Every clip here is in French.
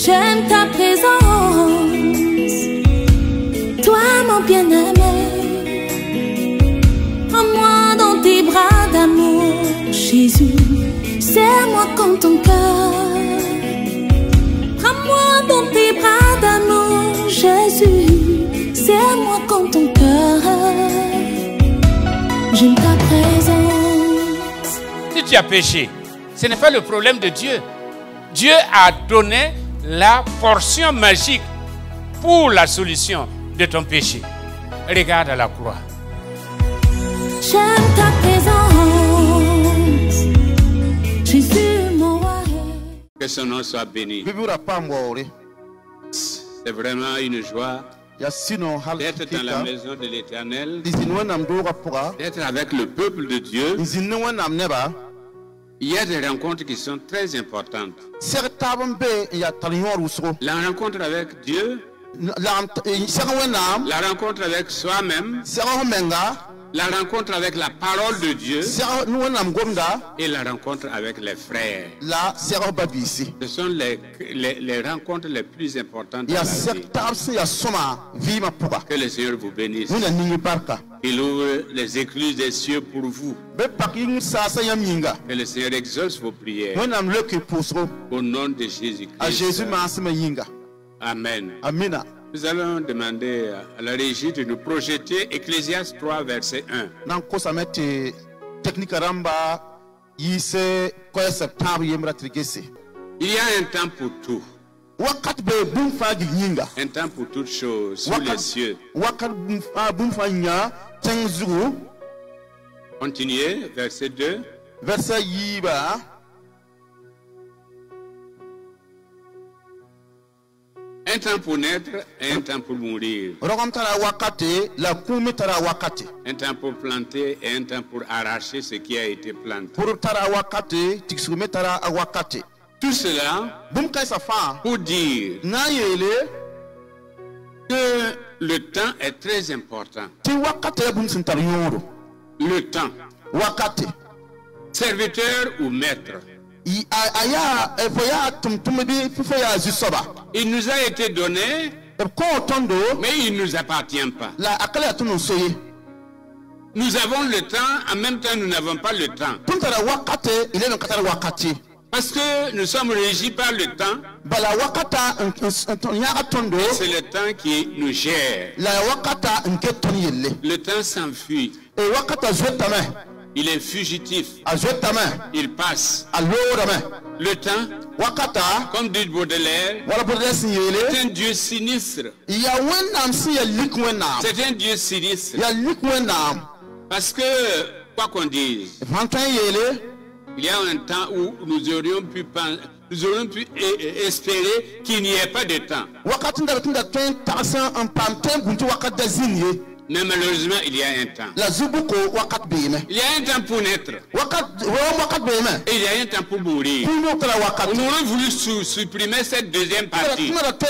J'aime ta présence, toi mon bien-aimé. Prends-moi dans tes bras d'amour, Jésus. Serre-moi comme ton cœur. Prends-moi dans tes bras d'amour, Jésus. Serre-moi comme ton cœur. J'aime ta présence. Si tu as péché, ce n'est pas le problème de Dieu. Dieu a donné la portion magique pour la solution de ton péché. Regarde à la croix. J'aime ta présence, Jésus mon roi. Que son nom soit béni. C'est vraiment une joie d'être dans la maison de l'Éternel, d'être avec le peuple de Dieu. Il y a des rencontres qui sont très importantes. La rencontre avec Dieu, la rencontre avec soi-même, la rencontre avec la parole de Dieu et la rencontre avec les frères. Ce sont les rencontres les plus importantes de la vie. Que le Seigneur vous bénisse. Il ouvre les écluses des cieux pour vous. Que le Seigneur exauce vos prières. Au nom de Jésus-Christ. Amen. Nous allons demander à la régie de nous projeter Ecclésiaste 3, verset 1. Il y a un temps pour tout. Un temps pour toutes choses sous les cieux. Continuez, verset 2. Un temps pour naître et un temps pour mourir. Un temps pour planter et un temps pour arracher ce qui a été planté. Tout cela pour dire que le temps est très important. Le temps. Serviteur ou maître. Il nous a été donné, mais il ne nous appartient pas. Nous avons le temps, en même temps nous n'avons pas le temps. Parce que nous sommes régis par le temps. C'est le temps qui nous gère. Le temps s'enfuit. Il est fugitif. Il passe. Le temps, comme dit Baudelaire, c'est un Dieu sinistre. C'est un Dieu sinistre. Parce que, quoi qu'on dise, il y a un temps où nous aurions pu espérer qu'il n'y ait pas de temps. Mais malheureusement, il y a un temps. Il y a un temps pour naître. Et il y a un temps pour mourir. On aurait voulu supprimer cette deuxième partie. Un temps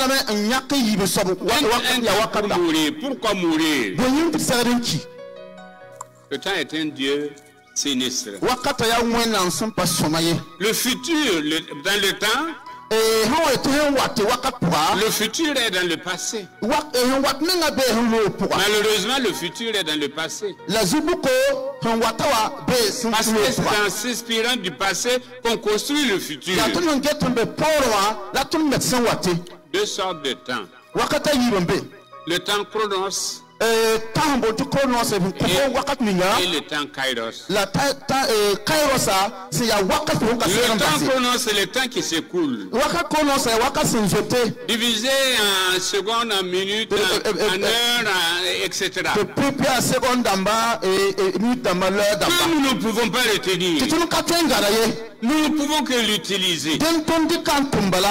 pour mourir. Pourquoi mourir? Le temps est un Dieu sinistre. Le futur, dans le temps, le futur est dans le passé. Malheureusement, le futur est dans le passé. Parce que c'est en s'inspirant du passé qu'on construit le futur. Deux sortes de temps. Le temps chronos. Et le temps kairos. Le temps chronos, c'est le temps qui s'écoule. Divisé en secondes, en minutes, en heures, etc. Nous ne pouvons pas retenir. Nous ne pouvons que l'utiliser.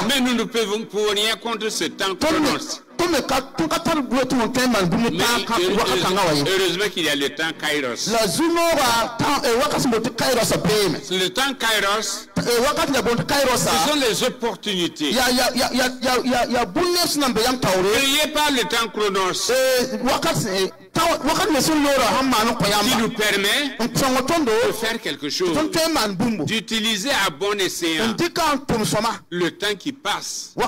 Mais nous ne pouvons rien contre ce temps chronos. Heureusement qu'il y a le temps kairos. Le temps kairos, ce sont les opportunités créées par le temps chronos qui nous permet de faire quelque chose, d'utiliser à bon escient le temps qui passe et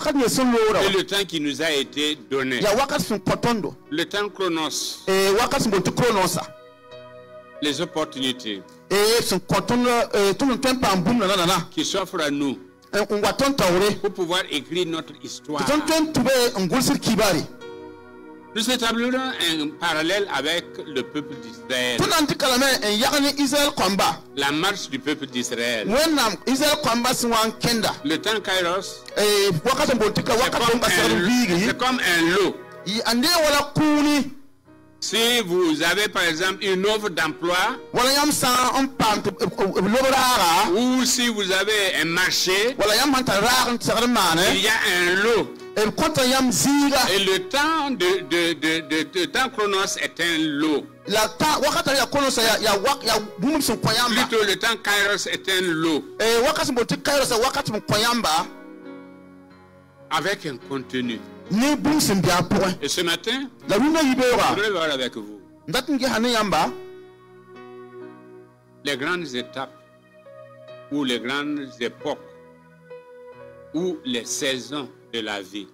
le temps qui nous a été donné. Le temps chronos, les opportunités qui s'offrent à nous pour pouvoir écrire notre histoire. Nous établirons un parallèle avec le peuple d'Israël. La marche du peuple d'Israëel. Le temps Kairos, c'est comme un lot. Si vous avez par exemple une offre d'emploi, ou si vous avez un marché, il y a un lot. Et le temps de temps chronos est un lot. Plutôt le temps kairos est un lot. Avec un contenu. Et ce matin, je voudrais voir avec vous les grandes étapes ou les grandes époques ou les saisons de la vie.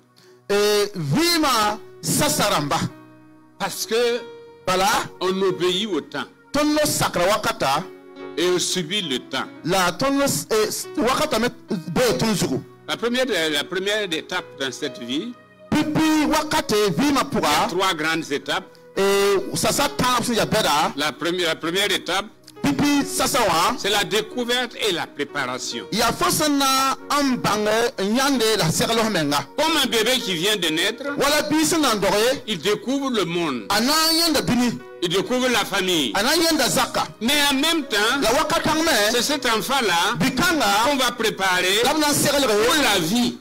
Parce que on obéit au temps et on subit le temps. La première étape dans cette vie, il y a 3 grandes étapes. La première étape, c'est la découverte et la préparation. Comme un bébé qui vient de naître, il découvre le monde. Il découvre la famille. Mais en même temps, c'est cet enfant-là qu'on va préparer pour la vie.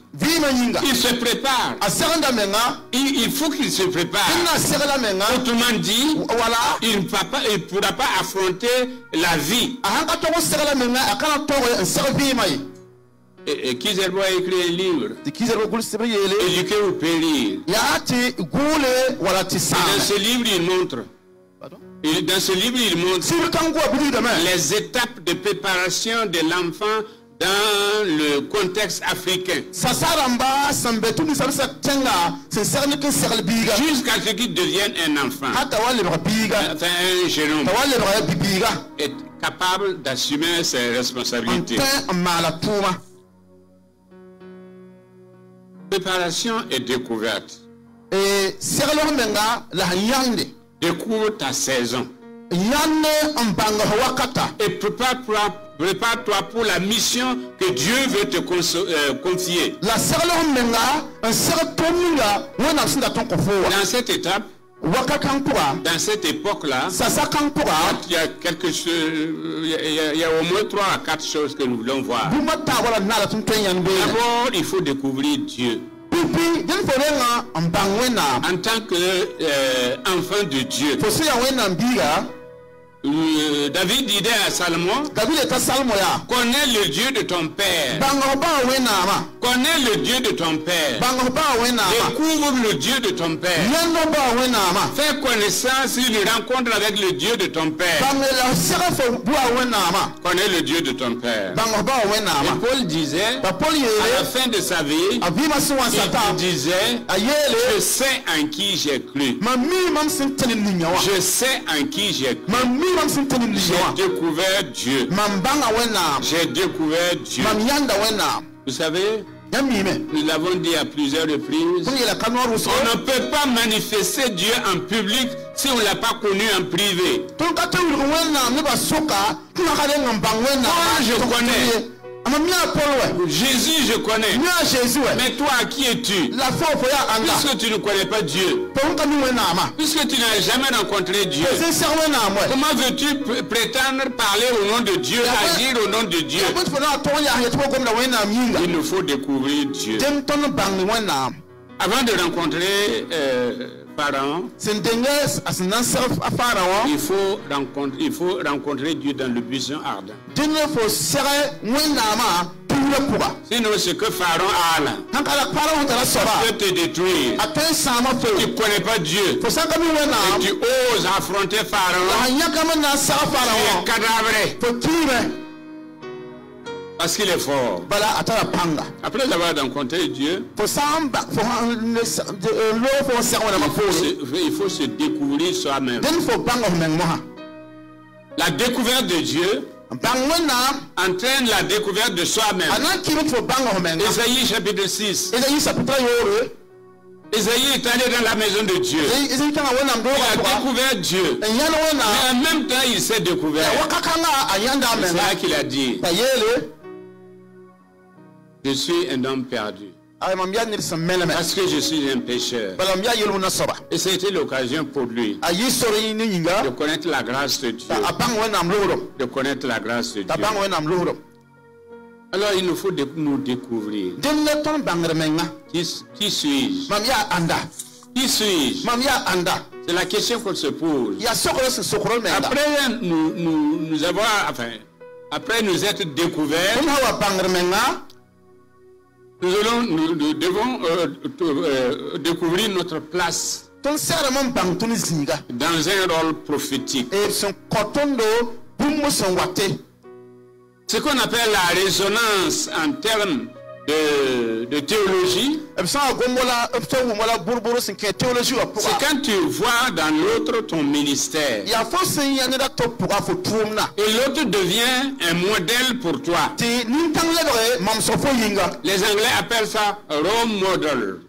Il se prépare. Il faut qu'il se prépare. Autrement dit, il ne pourra pas affronter la vie. Et Kizerbo a écrit un livre. Éduquer ou périr. Et dans ce livre, il montre les étapes de préparation de l'enfant dans le contexte africain. Jusqu'à ce qu'il devienne un enfant. Un jeune homme est capable d'assumer ses responsabilités. Préparation et découverte. Découvre ta saison. Et prépare-toi pour la mission que Dieu veut te confier. Dans cette étape, dans cette époque-là, il y a quelque chose, il y a au moins 3 à 4 choses que nous voulons voir. D'abord, il faut découvrir Dieu. En tant qu'enfant de Dieu, David disait à Salomon, connais le Dieu de ton père. Connais le Dieu de ton père. Découvre le Dieu de ton père. Fais connaissance une rencontre avec le Dieu de ton père. Connais le Dieu de ton père. Et Paul disait, à la fin de sa vie, il disait, je sais en qui j'ai cru. Je sais en qui j'ai cru. J'ai découvert Dieu. J'ai découvert Dieu. Vous savez, nous l'avons dit à plusieurs reprises, on ne peut pas manifester Dieu en public si on ne l'a pas connu en privé. Moi, je connais. Jésus, je connais. Mais toi, qui es-tu? Puisque tu ne connais pas Dieu, puisque tu n'as jamais rencontré Dieu, comment veux-tu prétendre parler au nom de Dieu, agir au nom de Dieu? Il nous faut découvrir Dieu. Avant de rencontrer Pharaon, il faut rencontrer Dieu dans le buisson ardent. Sinon, ce que Pharaon a là, peut te détruire. Tu ne connais pas Dieu. Et tu oses affronter Pharaon. Tu es cadavré. Parce qu'il est fort. Après avoir rencontré Dieu, il faut se découvrir soi-même. La découverte de Dieu entraîne la découverte de soi-même. Ésaïe chapitre 6. Ésaïe est allé dans la maison de Dieu. Il a découvert Dieu. Mais en même temps, il s'est découvert. C'est là qu'il a dit: je suis un homme perdu. Parce que je suis un pécheur. Et c'était l'occasion pour lui de connaître la grâce de Dieu. De connaître la grâce de Dieu. Alors il nous faut nous découvrir. Qui suis-je? Qui suis-je? C'est la question qu'on se pose. Après nous avons, après nous être découverts, nous devons découvrir notre place dans un rôle prophétique. Ce qu'on appelle la résonance en termes de théologie, c'est quand tu vois dans l'autre ton ministère et l'autre devient un modèle pour toi. Les Anglais appellent ça role model.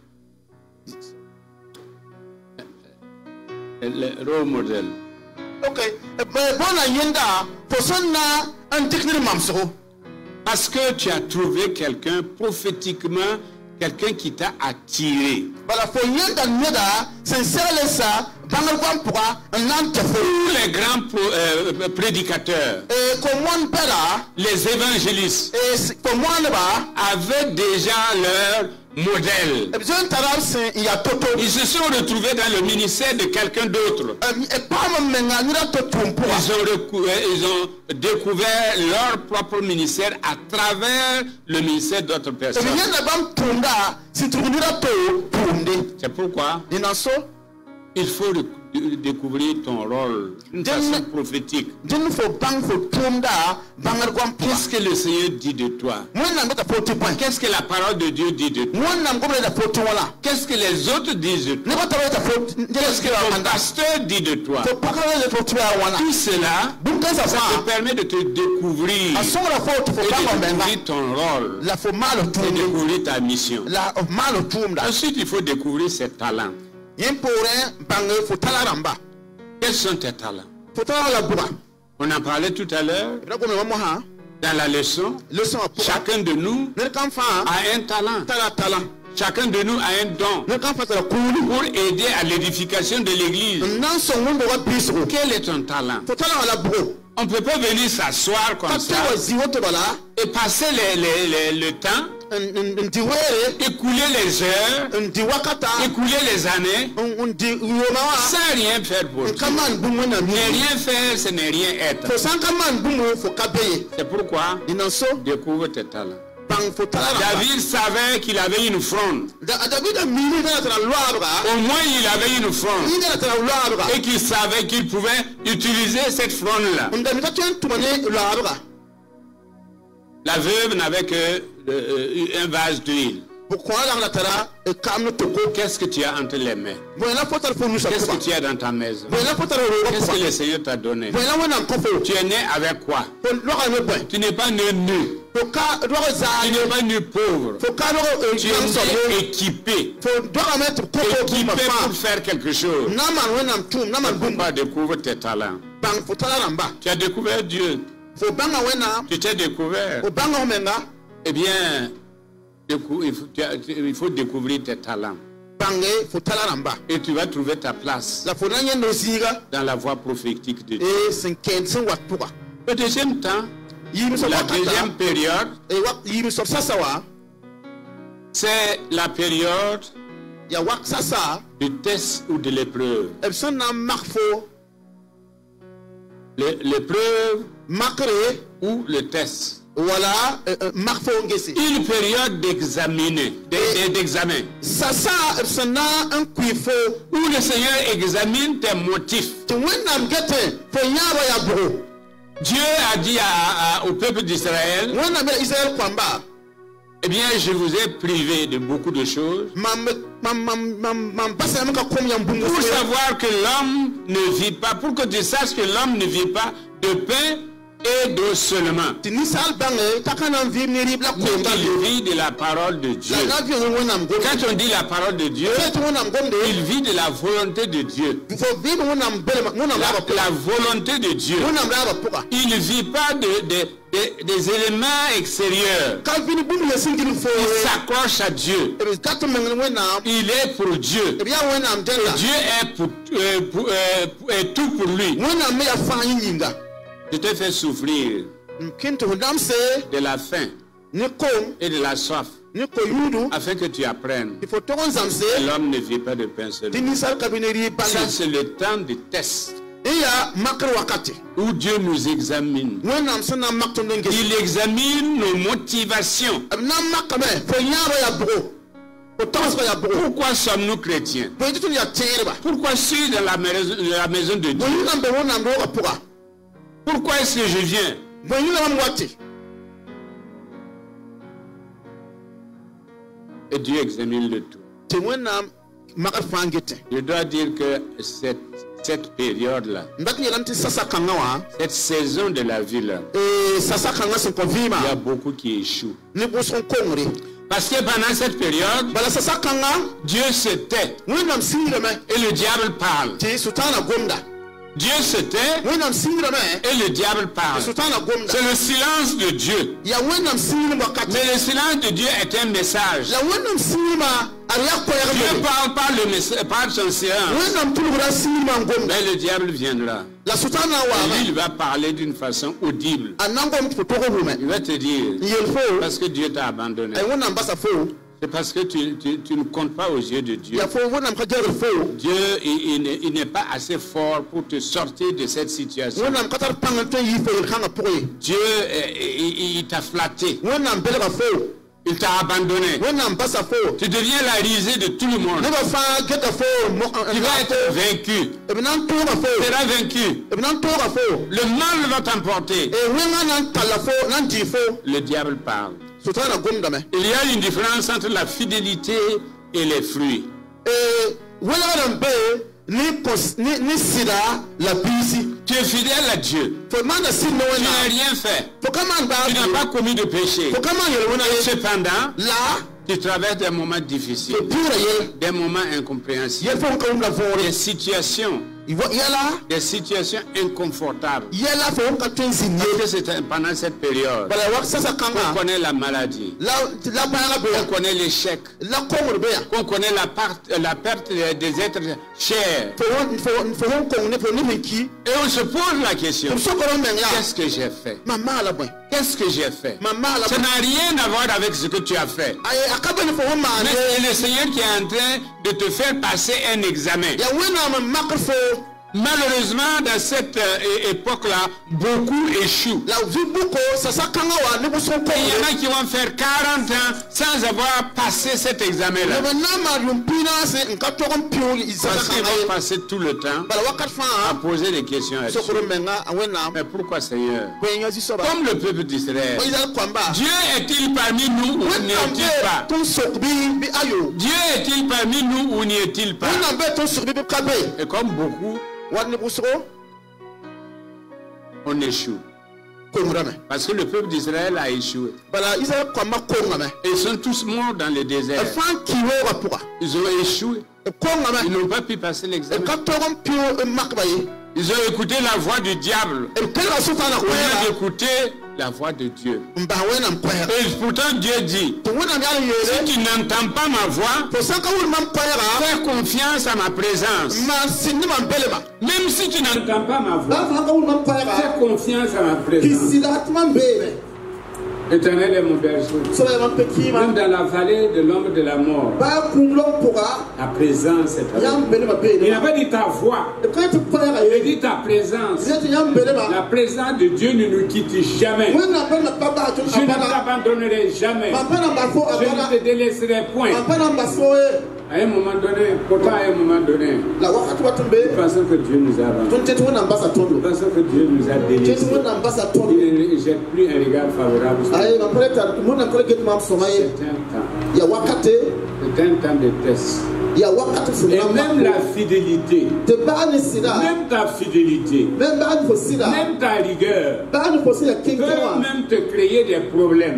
Le role model. Parce que tu as trouvé quelqu'un prophétiquement, quelqu'un qui t'a attiré. Tous les grands prédicateurs, les évangélistes, avaient déjà leur modèle. Ils se sont retrouvés dans le ministère de quelqu'un d'autre. Ils ont découvert leur propre ministère à travers le ministère d'autres personnes. C'est pourquoi il faut découvrir ton rôle d'une façon prophétique. Qu'est-ce que le Seigneur dit de toi? Qu'est-ce que la parole de Dieu dit de toi? Qu'est-ce que les autres disent de toi? Qu'est-ce que ton pasteur dit de toi? Tout cela, ça te permet de te découvrir et de découvrir ton rôle et de découvrir ta mission. Ensuite, il faut découvrir ses talents. Quels sont tes talents? On en parlait tout à l'heure dans la leçon. Chacun de nous a un talent. Chacun de nous a un don pour aider à l'édification de l'église. Quel est ton talent? On ne peut pas venir s'asseoir comme ça et passer le temps, écouler les heures, écouler les années, sans rien faire pour Dieu. Ne rien faire, ce n'est rien être. C'est pourquoi découvre tes talents. David savait qu'il avait une fronde. Au moins il avait une fronde. Et qu'il savait qu'il pouvait utiliser cette fronde-là. La veuve n'avait que un vase d'huile. Qu'est-ce que tu as entre les mains? Qu'est-ce que tu as dans ta maison? Qu'est-ce que le Seigneur t'a donné? Tu es né avec quoi? Tu n'es pas né nu. Tu n'es pas né pauvre. Tu es né équipé. Équipé pour faire quelque chose. Pourquoi découvre tes talents? Tu as découvert Dieu. Tu t'es découvert. Eh bien, il faut découvrir tes talents. Et tu vas trouver ta place dans la voie prophétique de Dieu. Le deuxième temps, la deuxième période, c'est la période du test ou de l'épreuve. L'épreuve ou le test. Voilà, une période d'examen. Ça un cuivre où le Seigneur examine tes motifs. Dieu a dit au peuple d'Israël, eh bien, je vous ai privé de beaucoup de choses pour savoir que l'homme ne vit pas, pour que tu saches que l'homme ne vit pas de pain et d'eau seulement. Il vit de la parole de Dieu. Quand on dit la parole de Dieu, il vit de la volonté de Dieu. La volonté de Dieu. Il ne vit pas des éléments extérieurs. Il s'accroche à Dieu. Il est pour Dieu. Et Dieu est tout pour lui. Je te fais souffrir de la faim et de la soif afin que tu apprennes que l'homme ne vit pas de pain seulement. C'est le temps de test où Dieu nous examine. Il examine nos motivations. Pourquoi sommes-nous chrétiens? Pourquoi suis-je dans la maison de Dieu? Pourquoi est-ce que je viens? Et Dieu examine le tout. Je dois dire que cette période-là, cette saison de la vie-là, il y a beaucoup qui échouent. Parce que pendant cette période, Dieu se tait et le diable parle. Dieu se tait et le diable parle. C'est le silence de Dieu. Mais le silence de Dieu est un message. Dieu parle par son silence. Mais le diable viendra. Et lui, il va parler d'une façon audible. Il va te dire, parce que Dieu t'a abandonné. C'est parce que tu ne comptes pas aux yeux de Dieu. Dieu, il n'est pas assez fort pour te sortir de cette situation. Dieu, il t'a flatté. Il t'a abandonné. Tu deviens la risée de tout le monde. Tu vas être vaincu. Tu seras vaincu. Le mal va t'emporter. Le diable parle. Il y a une différence entre la fidélité et les fruits. Tu es fidèle à Dieu. Tu n'as rien fait. Tu n'as pas commis de péché. Et cependant, tu traverses des moments difficiles, des moments incompréhensibles, des situations inconfortables. Parce que c'est pendant cette période qu'on connaît la maladie, qu'on connaît l'échec, qu'on connaît la perte des êtres chers. Et on se pose la question, qu'est-ce que j'ai fait? Qu'est-ce que j'ai fait? Ça n'a rien à voir avec ce que tu as fait. Mais c'est le Seigneur qui est en train de te faire passer un examen. Malheureusement, dans cette époque-là, beaucoup échouent. Il y en a qui vont faire 40 ans sans avoir passé cet examen-là. Parce qu'ils vont passer tout le temps à poser des questions à Dieu. Mais pourquoi, Seigneur? Comme le peuple d'Israël, Dieu est-il parmi nous ou n'est-il pas? Dieu est-il parmi nous ou n'y est-il pas? Et comme beaucoup, on échoue. Parce que le peuple d'Israël a échoué. Ils sont tous morts dans le désert. Ils ont échoué. Ils n'ont pas pu passer l'examen. Ils ont écouté la voix du diable au lieu d'écouter la voix de Dieu. Et pourtant Dieu dit, si tu n'entends pas ma voix, fais confiance à ma présence. Même si tu n'entends pas ma voix, fais confiance à ma présence. L'Éternel est mon berceau. Même dans la vallée de l'ombre de la mort, ta présence est avec moi. Il n'a pas dit ta voix, il dit ta présence. La présence de Dieu ne nous quitte jamais. Je ne t'abandonnerai jamais. Je ne te délaisserai point. À un moment donné, pourtant à un moment donné, nous pensons que Dieu nous a abandonnés. Nous pensons que Dieu nous a délaissés. Il ne jette plus un regard favorable sur nous. C'est un temps de test. Et même la fidélité, même ta fidélité, même ta rigueur peut même te créer des problèmes.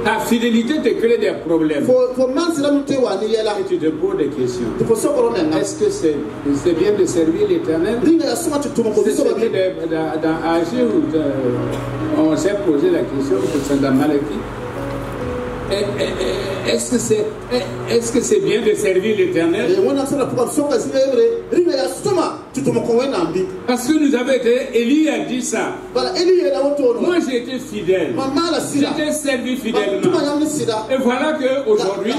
Ta fidélité te crée des problèmes. Et tu te poses des questions. Est-ce que c'est bien de servir l'Éternel? C'est ce que dans Agir, on s'est posé la question, c'est dans Malachie. Est-ce que c'est bien de servir l'Éternel? Parce que nous avons été, Élie a dit ça. Moi j'ai été fidèle. J'étais servi fidèlement. Et voilà qu'aujourd'hui,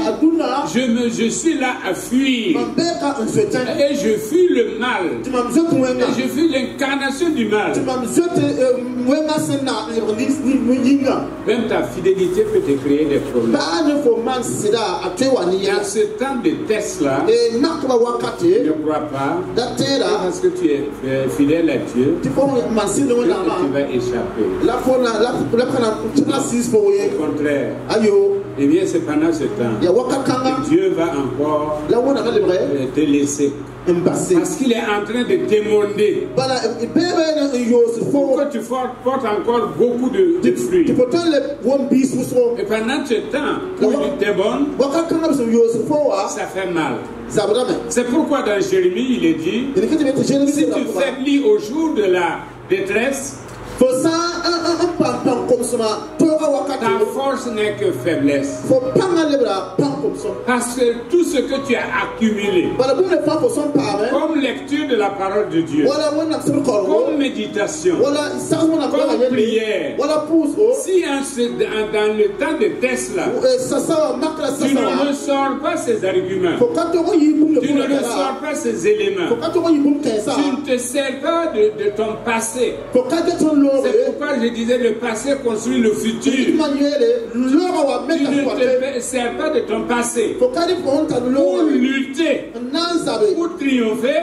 je suis là à fuir. Et je fuis le mal. Et je fuis l'incarnation du mal. Même ta fidélité peut te créer des problèmes. Il y a ce temps de test là. Ne crois pas. Parce que tu es fidèle à Dieu, tu vas échapper. Au contraire. Et bien c'est pendant ce temps que Dieu va encore te laisser. Parce qu'il est en train de t'émonder pour que tu portes encore beaucoup de fruits. Et pendant ce temps où tu es bonne, ça fait mal. C'est pourquoi dans Jérémie il est dit, si tu faiblis au jour de la détresse, ta force n'est que faiblesse. Parce que tout ce que tu as accumulé comme lecture de la parole de Dieu, comme méditation, comme prière, si dans le temps de test là, tu ne ressors pas ces arguments, tu ne ressors pas ces éléments, tu ne te sers pas de ton passé. C'est pourquoi je disais le passé construit le futur. Tu ne te sers pas de ton passé pour lutter, pour triompher.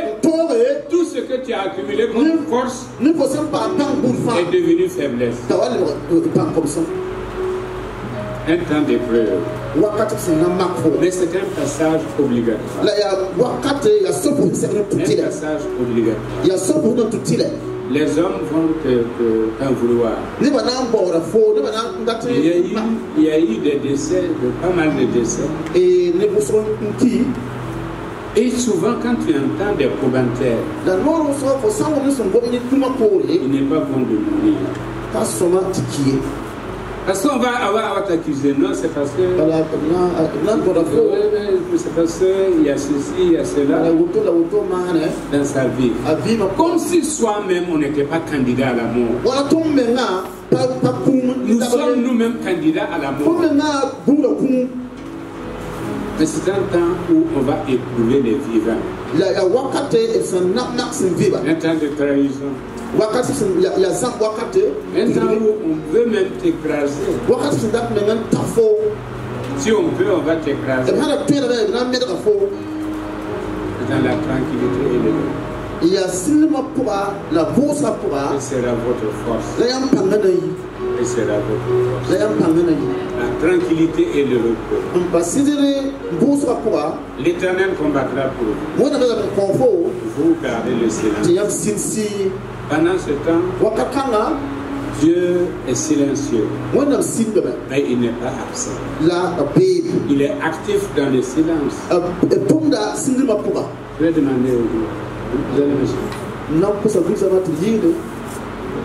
Tout ce que tu as accumulé comme force est devenu faiblesse. Un temps d'épreuve. Mais c'est un passage obligatoire. Un passage obligatoire. Les hommes vont t'en vouloir. Il y a eu des décès, pas mal de décès. Et souvent, quand tu entends des commentaires, il n'est pas bon de mourir. Parce qu'on va t'accuser, non, c'est parce que il y a ceci, il y a cela dans sa vie. Comme si soi-même on n'était pas candidat à la mort. Nous sommes nous-mêmes candidats à la mort. Mais c'est un temps où on va éprouver les vivants. Un temps de trahison. Un temps où on veut même t'écraser. Si on peut, on va t'écraser. Dans la tranquillité et le et sera votre force. Et sera votre force. La tranquillité et le repos. L'Éternel combattra pour vous. Vous gardez le silence. Pendant ce temps, Dieu est silencieux. Mais il n'est pas absent. Il est actif dans le silence. Je vais demander au Dieu. Vous allez me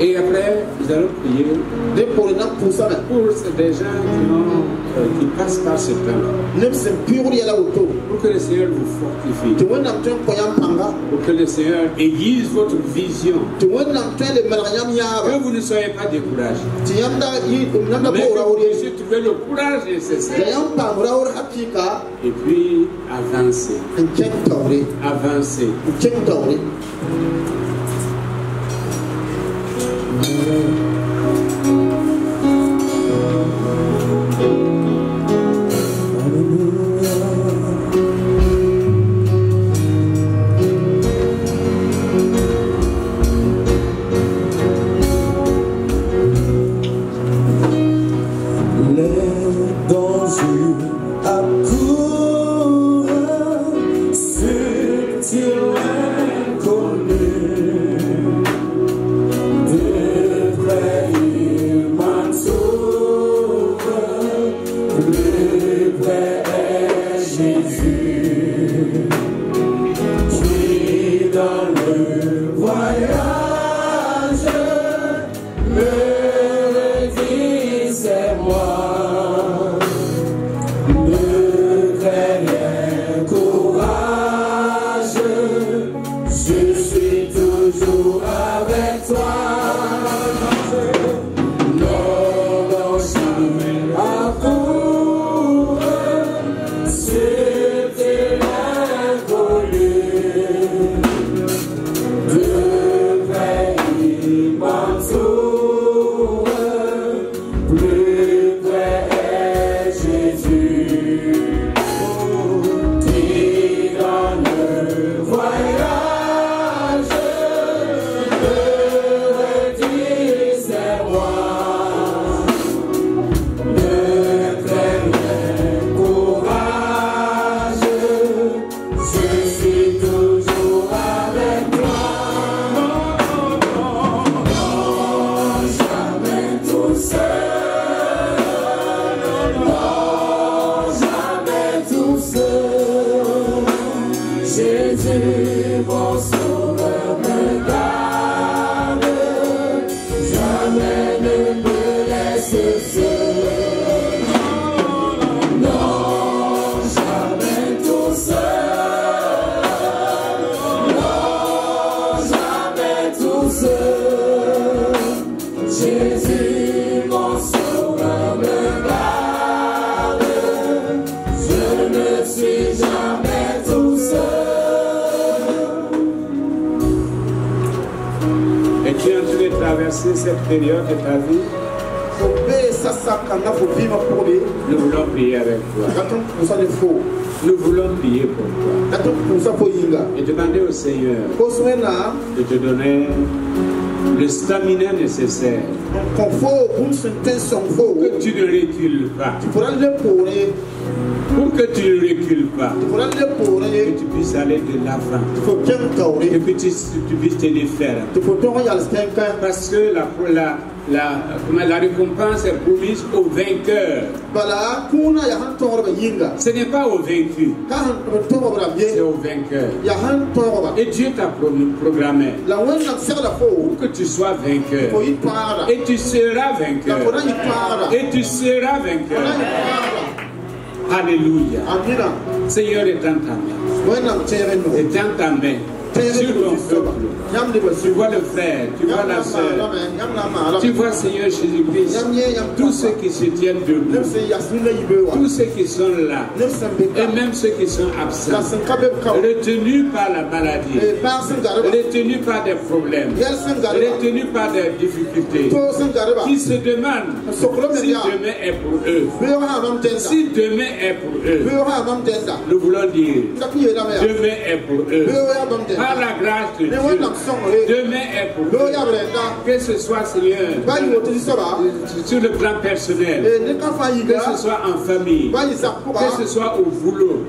et après, nous allons prier pour des gens qui ont qui passe par ce temps-là. Pour que le Seigneur vous fortifie. Pour que le Seigneur aiguise votre vision. Que vous ne soyez pas découragés. Mais que vous puissiez trouver le courage nécessaire. Et puis avancer. Avancer. Cette période de ta vie, nous voulons prier avec toi. Nous voulons prier pour toi. Et demander au Seigneur de te donner le stamina nécessaire pour que tu ne recules pas. Pour que tu ne recules pas, que tu puisses aller de l'avant, et que tu puisses te défaire. Parce que la récompense est promise aux vainqueurs. Ce n'est pas aux vaincus, c'est aux vainqueurs. Et Dieu t'a programmé pour que tu sois vainqueur. Et tu seras vainqueur. Et tu seras vainqueur. Alléluia. Seigneur, étends ta main. Étends ta main sur ton peuple. Tu vois le frère, tu vois la soeur. Tu vois, Seigneur Jésus-Christ, tous ceux qui se tiennent debout, tous ceux qui sont là, et même ceux qui sont absents, retenus par la maladie, retenus par des problèmes, retenus par des difficultés, qui se demandent si demain est pour eux. Si demain est pour eux, nous voulons dire, demain est pour eux. Par la grâce de Dieu, demain est pour eux. Que ce soit, Seigneur, sur le plan personnel, que ce soit en famille, que ce soit au boulot,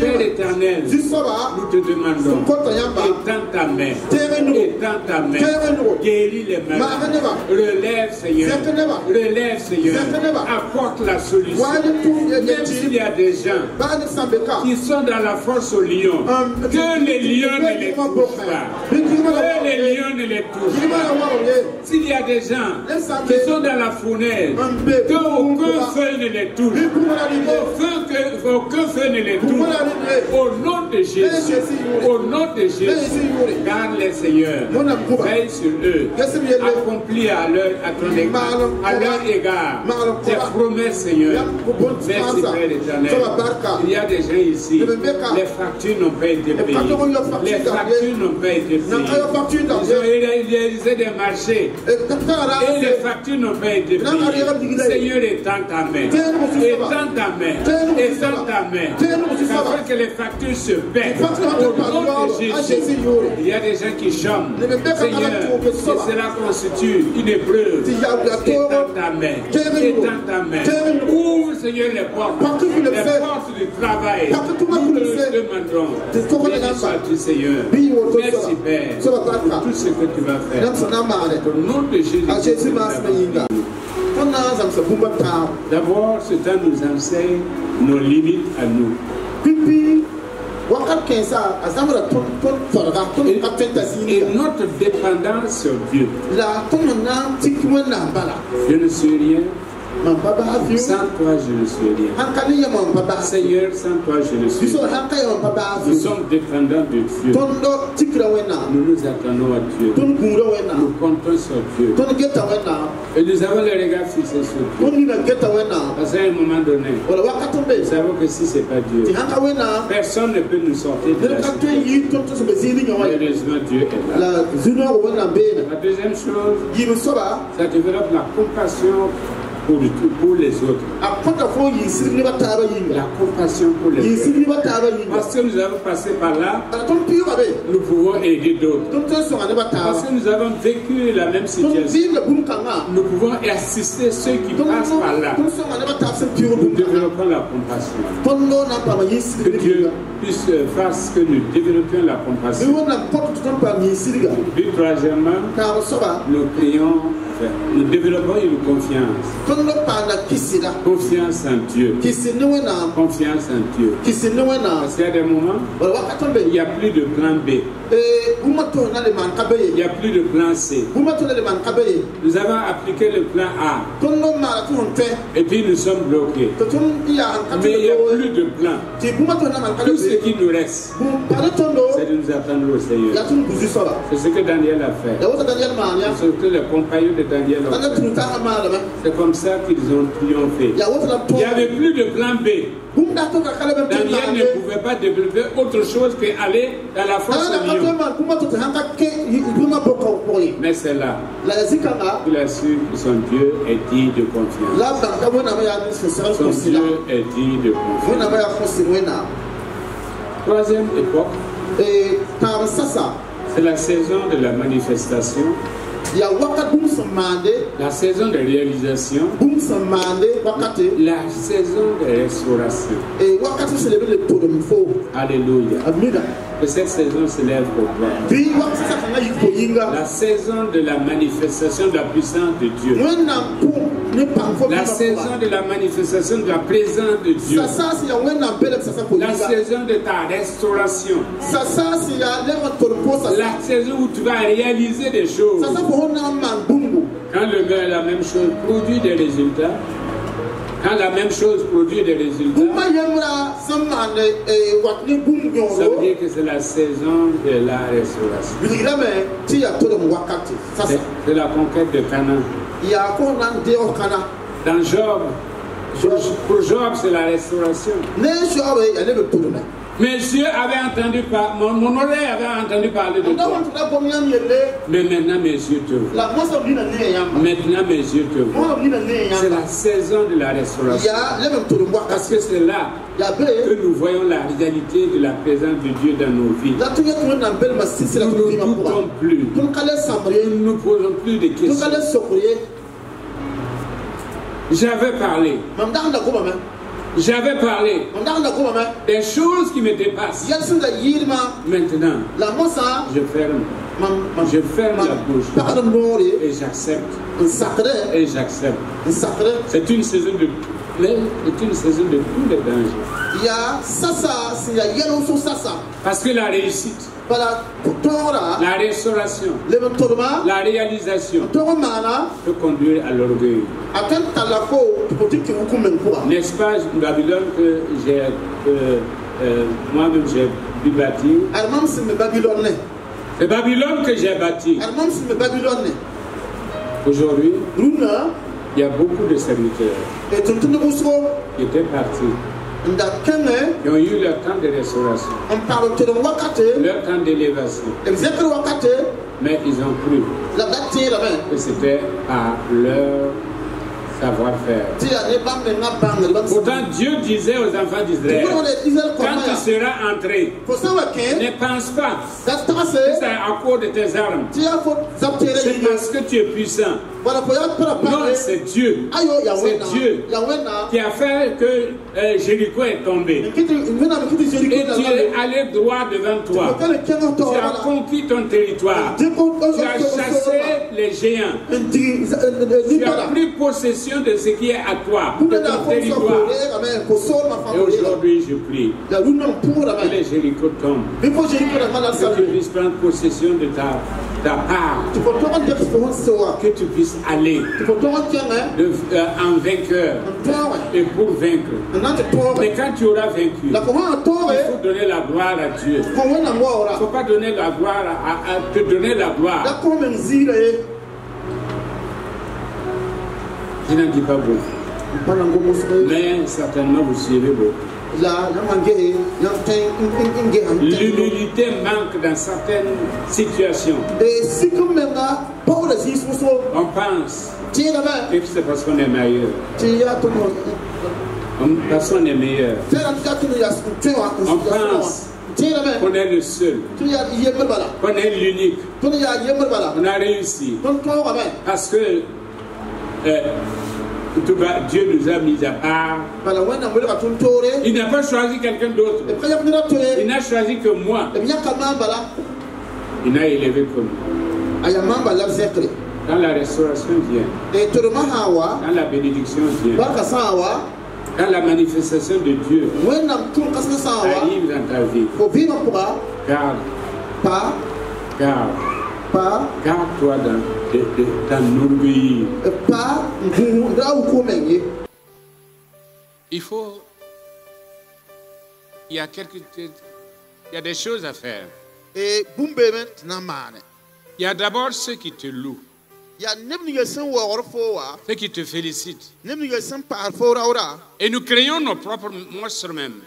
Père éternel, nous te demandons, étends ta main, étends ta main, guéris les malades, relève, Seigneur, apporte la solution. Même s'il y a des gens qui sont dans la force au lion, que les lions ne les touchent pas, que les lions ne les touchent pas. S'il y a des gens qui sont dans la fournaise, qu'aucun feu ne les touche. Aucun feu ne les touche. Au nom de Jésus. Au nom de Jésus. Garde les Seigneurs. Veille sur eux. Accomplis à ton égard. À leur égard. Tes promesses, Seigneur. Merci, Père éternel. Il y a des gens ici. Les factures n'ont pas été payées. Les factures n'ont pas été payées. Ils ont réalisé des marchés. Et les factures n'ont pas été payées. Seigneur, étends ta main. Étends ta main. Étends ta main. Afin que les factures se paient. Au nom de Jésus. Il y a des gens qui chôment. Seigneur, et cela constitue une épreuve. Étends ta main. Étends ta main. Ouvre, Seigneur, les portes. Les portes du travail. Nous te le demandons. Béni sois-tu, Seigneur. Merci, Père, pour tout ce que tu vas faire. Au nom de Jésus. D'abord, ce temps nous enseigne nos limites à nous. Et notre dépendance sur Dieu. Je ne suis rien. Sans toi, je ne suis rien. Seigneur, sans toi, je ne suis rien. Nous sommes dépendants de Dieu. Nous nous attendons à Dieu. Nous comptons sur Dieu. Et nous avons les regards fixés sur Dieu. Parce qu'à un moment donné, nous savons que si ce n'est pas Dieu, personne ne peut nous sortir de la situation. Heureusement, Dieu est là. La deuxième chose, ça développe la compassion pour les autres. La compassion pour les autres. Parce que nous avons passé par là, nous pouvons aider d'autres. Parce que nous avons vécu la même situation, nous pouvons assister ceux qui passent par là. Nous développons la compassion. Que Dieu puisse faire que nous développions la compassion. Puis troisièmement, nous prions, nous développons une confiance. Confiance en Dieu. Confiance en Dieu. Parce qu'il y a des moments, il n'y a plus de plan B. Il n'y a plus de plan C. Nous avons appliqué le plan A. Et puis nous sommes bloqués. Mais il n'y a plus de plan. Tout ce qui nous reste, c'est de nous attendre au Seigneur. C'est ce que Daniel a fait. C'est ce que les compagnons de Daniel ont fait. C'est comme ça qu'ils ont triomphé. Il n'y avait plus de plan B. Daniel ne pouvait pas développer autre chose qu'aller dans la force de lion. Mais c'est là qu'il a su que son Dieu est digne de confiance. Son Dieu est digne de confiance. Troisième époque, c'est la saison de la manifestation. La saison de réalisation, la saison de restauration. Alléluia. Que cette saison s'élève pour toi. La saison de la manifestation de la puissance de Dieu. La saison de la manifestation de la présence de Dieu. La saison de ta restauration. La saison où tu vas réaliser des choses. Quand le gars la même chose produit des résultats. Quand la même chose produit des résultats, ça veut dire que c'est la saison de la restauration. C'est la conquête de Canaan. Dans Job, pour Job, c'est la restauration. Mais Dieu avait entendu parler, mon oreille avait entendu parler de toi. Mais maintenant mes yeux te voient. Maintenant mes yeux te voient. C'est la saison de la restauration. Parce que c'est là que nous voyons la réalité de la présence de Dieu dans nos vies. Nous ne doutons plus. Nous ne posons plus de questions. J'avais parlé. J'avais parlé des choses qui me dépassent. Maintenant, je ferme la bouche et j'accepte. Et j'accepte. C'est une saison de Mais c'est une saison de tous les dangers. Il y a sasa, il y a yellow sur sasa. Parce que la réussite, la restauration, la réalisation peut conduire à l'orgueil. N'est-ce pas Babylone que j'ai moi-même j'ai bâti? C'est Babylone que j'ai bâti. Aujourd'hui, il y a beaucoup de serviteurs qui étaient partis, qui ont eu leur temps de restauration, leur temps d'élévation, mais ils ont cru que c'était par leur savoir-faire. Pourtant Dieu disait aux enfants d'Israël, quand tu seras entré, ne pense pas que c'est à cause de tes armes, c'est parce que tu es puissant. Non, c'est Dieu. C'est Dieu qui a fait que Jéricho est tombé. Et tu es allé droit devant toi. Tu as conquis ton territoire. Tu as chassé les géants. Tu as pris possession de ce qui est à toi, de ton territoire. Et aujourd'hui, je prie que les Jéricho tombent. Que tu puisses prendre possession de ta part. Que tu puisses aller en vainqueur et pour vaincre. Mais quand tu auras vaincu, il faut donner la gloire à Dieu. Il ne faut pas donner la gloire à te donner la gloire. Je n'en dis pas beaucoup, mais certainement vous suivez beaucoup. L'humilité manque dans certaines situations. On pense que c'est parce qu'on est meilleur. Parce qu'on est meilleur. On pense qu'on est le seul, qu'on est l'unique. On a réussi. Parce que Dieu nous a mis à part. Il n'a pas choisi quelqu'un d'autre. Il n'a choisi que moi. Il n'a élevé que moi. Quand la restauration vient, quand la bénédiction vient, quand la manifestation de Dieu arrive dans ta vie, garde-toi dans l'orgueil. Il y a des choses à faire. Il y a d'abord ceux qui te louent, ceux qui te félicitent. Et nous créons nos propres monstres même.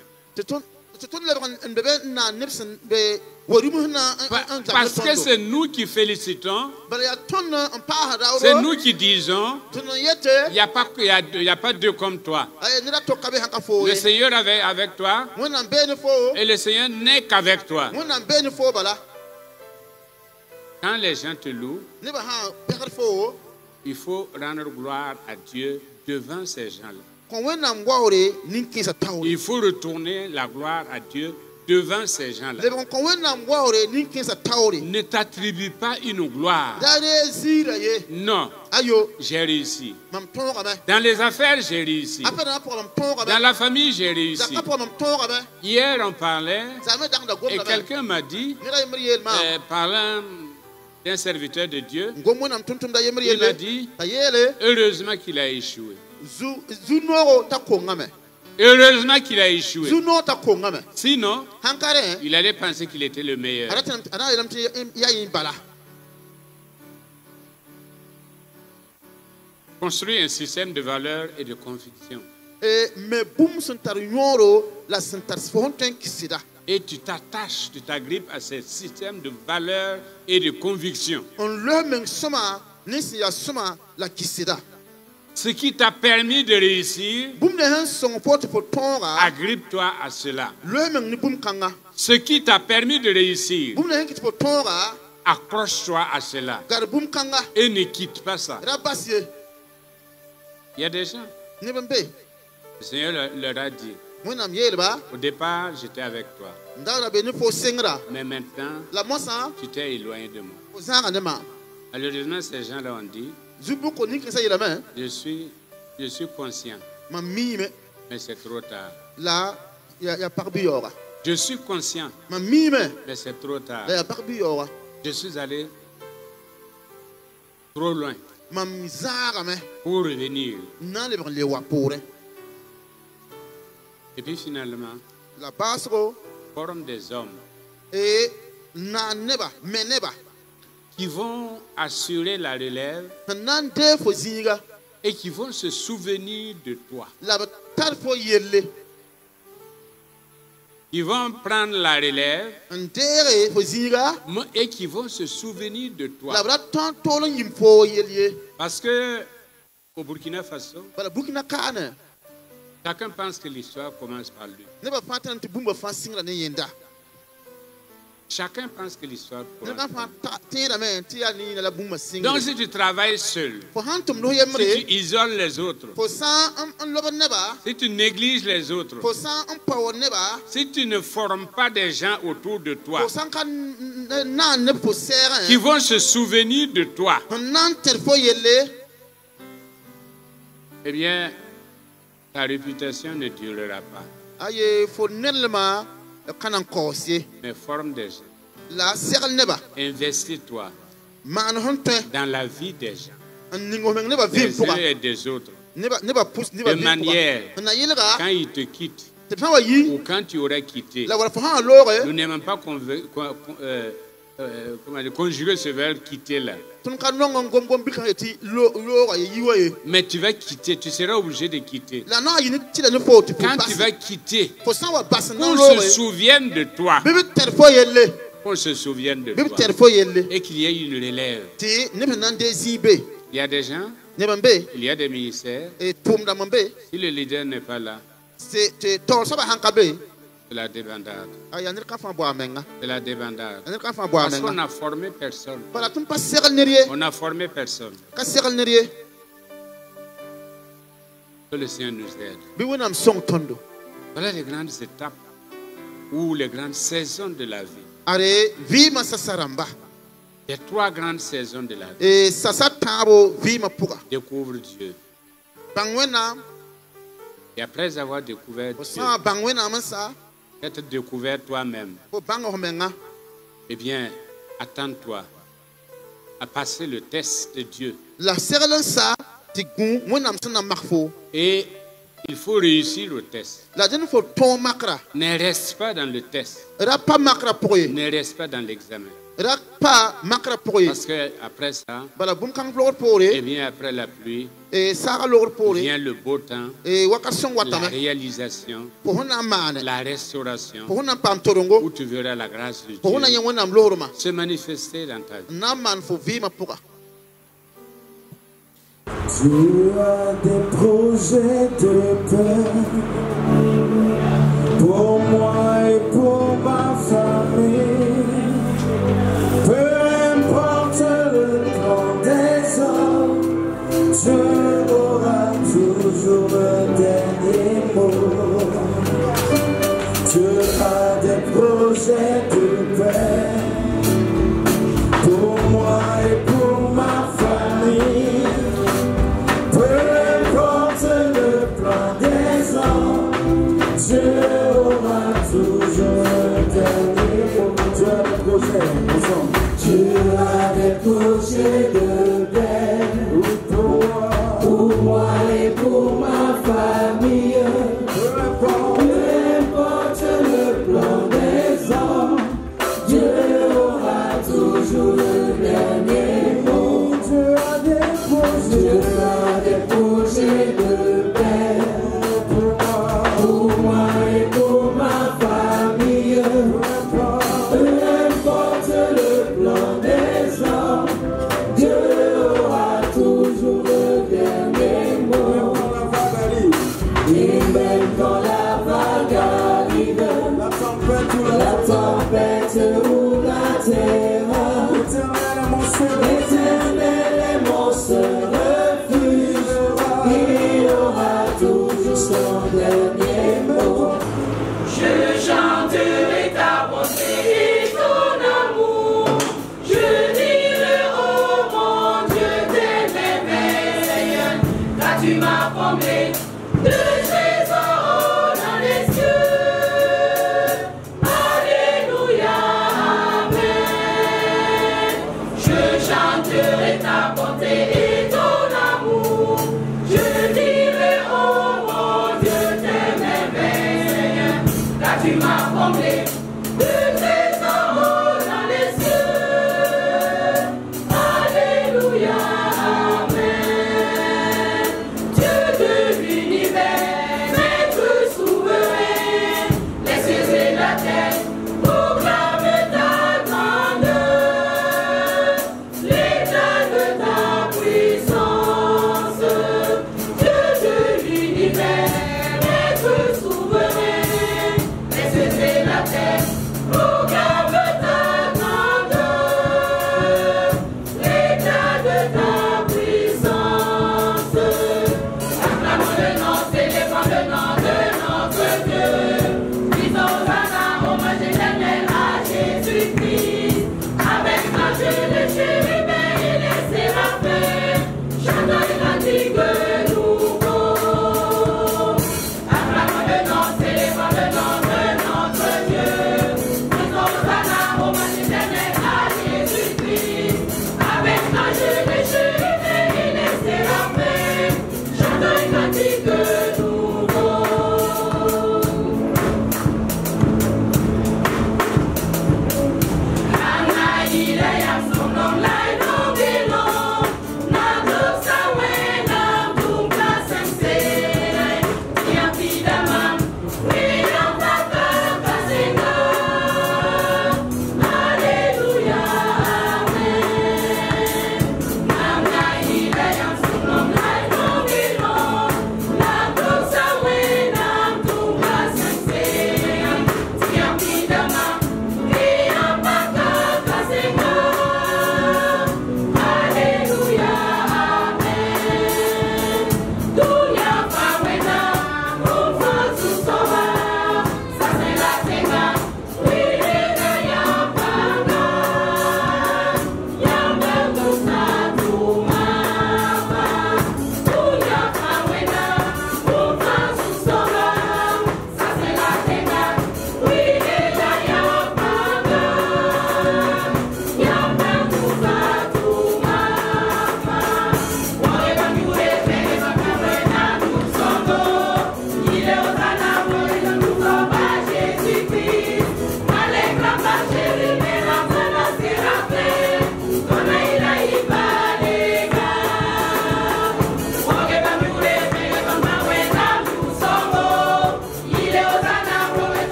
Parce que c'est nous qui félicitons, c'est nous qui disons, il n'y a pas deux comme toi. Le Seigneur est avec toi et le Seigneur n'est qu'avec toi. Quand les gens te louent, il faut rendre gloire à Dieu devant ces gens-là. Il faut retourner la gloire à Dieu devant ces gens-là. Ne t'attribue pas une gloire. Non, j'ai réussi. Dans les affaires, j'ai réussi. Dans la famille, j'ai réussi. Hier, on parlait et quelqu'un m'a dit, parlant d'un serviteur de Dieu, il m'a dit, heureusement qu'il a échoué. Heureusement qu'il a échoué. Sinon, il allait penser qu'il était le meilleur. Construire un système de valeurs et de conviction. Et tu t'attaches, tu t'agrippes à ce système de valeurs et de conviction. Ce qui t'a permis de réussir, agrippe-toi à cela. Ce qui t'a permis de réussir, accroche-toi à cela. Et ne quitte pas ça. Il y a des gens, le Seigneur leur a dit, au départ, j'étais avec toi. Mais maintenant, tu t'es éloigné de moi. Malheureusement, ces gens-là ont dit, je suis conscient mais c'est trop tard. Là, il y a Parbiora. Je suis conscient, mais c'est trop tard. Je suis allé trop loin pour revenir. Et puis finalement, forme des hommes qui vont assurer la relève et qui vont se souvenir de toi. Ils vont prendre la relève et qui vont se souvenir de toi. Parce que au Burkina Faso, chacun pense que l'histoire commence par lui. Chacun pense que l'histoire commence par lui. Donc si tu travailles seul, si tu isoles les autres, si tu négliges les autres, si tu ne formes pas des gens autour de toi qui vont se souvenir de toi, eh bien, ta réputation ne durera pas. Mais forme des gens. Investis-toi dans la vie des gens, des uns et des autres. De manière, quand ils te quittent, ou quand tu aurais quitté, nous n'aimons pas conjuguer ce verbe quitter là. Mais tu vas quitter, tu seras obligé de quitter. Quand tu vas quitter, qu'on se souvienne de toi. Qu'on se souvienne de toi. Et qu'il y ait une relève. Il y a des gens, il y a des ministères. Si le leader n'est pas là, c'est la débandade. C'est la débandade. Parce qu'on n'a formé personne. On n'a formé personne. Que le Seigneur nous aide. Voilà les grandes étapes ou les grandes saisons de la vie. Il y a 3 grandes saisons de la vie. Découvre Dieu. Et après avoir découvert Dieu, être découvert toi-même, eh bien, attends-toi à passer le test de Dieu. Et il faut réussir le test. Ne reste pas dans le test. Ne reste pas dans l'examen. Parce que après ça, et bien après la pluie, vient le beau temps, la réalisation, la restauration, où tu verras la grâce de Dieu se manifester dans ta vie. Tu as des projets de paix pour moi et pour ma famille. Peu importe le plan des hommes, tu auras toujours le dernier mot. Tu as des projets de paix pour moi et pour ma famille. Peu importe le plan des hommes, tu auras toujours le dernier mot. Tu as des projets ensemble. Tu as des projets de paix pour moi et pour ma famille. Peu importe le plan des hommes, Dieu aura toujours le dernier mot. Tu as des projets de paix pour moi et pour ma famille. Peu importe le plan des hommes, Dieu aura toujours le dernier mot. Et même quand la vague arrive, la tempête ou la terreur, l'Éternel est mon seul refuge. Il aura toujours son dernier